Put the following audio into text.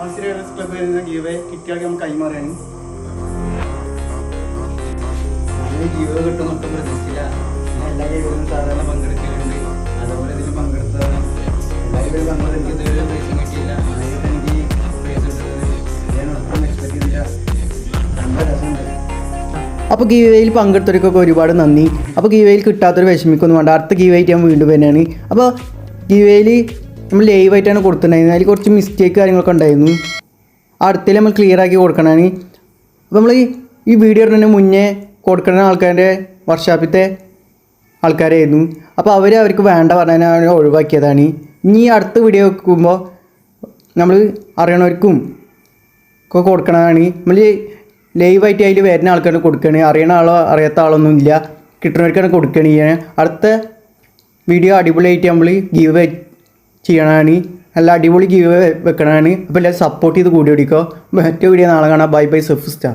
Club give കിട്ടിയാൽ നമുക്ക് കൈമാറാണ്. Give കിട്ടുന്ന ഒട്ടും പ്രതീക്ഷിച്ചില്ല. എല്ലാ ഗീവിലും സാധാരണ പങ്കെടുക്കലുണ്ട്. അതുപോലെ ഇതിൽ പങ്കെടുത്തതാണ്. എല്ലാവരും പങ്കെടുത്ത് എനിക്ക് പ്രൈസും കിട്ടിയില്ല. എനിക്ക് പ്രൈസ് കിട്ടുന്നത് ഞാൻ ഒട്ടും എക്സ്പെക്ട് ചെയ്തില്ല. നല്ല രസമുണ്ട്. അപ്പോൾ ഗീവയിൽ പങ്കെടുത്തവർക്കൊക്കെ ഒരുപാട് നന്ദി. അപ്പോൾ ഗീവയിൽ കിട്ടാത്തൊരു വിഷമിക്കൊന്നും വേണ്ട. അടുത്ത ഗീവായിട്ട് ഞാൻ വീണ്ടും തന്നെയാണ്. അപ്പോൾ ഗീവയിൽ നമ്മൾ ലൈവായിട്ടാണ് കൊടുത്തിട്ടുണ്ടായിരുന്നത്. അതിൽ കുറച്ച് മിസ്റ്റേക്ക് കാര്യങ്ങളൊക്കെ ഉണ്ടായിരുന്നു. അടുത്തിൽ നമ്മൾ ക്ലിയർ ആക്കി കൊടുക്കണമാണ്. അപ്പോൾ നമ്മൾ ഈ വീഡിയോ ഇടുന്നതിന് മുന്നേ കൊടുക്കുന്ന ആൾക്കാരുടെ വർക്ക്ഷോപ്പിലത്തെ ആൾക്കാരായിരുന്നു. അപ്പോൾ അവർക്ക് വേണ്ട പറഞ്ഞാൽ ഒഴിവാക്കിയതാണ്. ഇനി അടുത്ത വീഡിയോ വെക്കുമ്പോൾ നമ്മൾ അറിയണവർക്കും ഒക്കെ കൊടുക്കണതാണ്. നമ്മൾ ലൈവായിട്ട് അതിൽ വരുന്ന ആൾക്കാർക്ക് കൊടുക്കുകയാണ്. അറിയണ ആളോ അറിയാത്ത ആളൊന്നും ഇല്ല. കിട്ടുന്നവർക്കാണ് കൊടുക്കുകയാണ്. അടുത്ത വീഡിയോ അടിപൊളിയായിട്ട് നമ്മൾ ഗീവ് ചെയ്യണമാണ്. നല്ല അടിപൊളി ഗീവ് വെക്കണമാണ്. അപ്പോൾ എല്ലാവരും സപ്പോർട്ട് ചെയ്ത് കൂടി പിടിക്കുക. മറ്റേ വീഡിയോ നാളെ കാണാം. ബൈ ബൈ സെഫ് സ്റ്റാർ.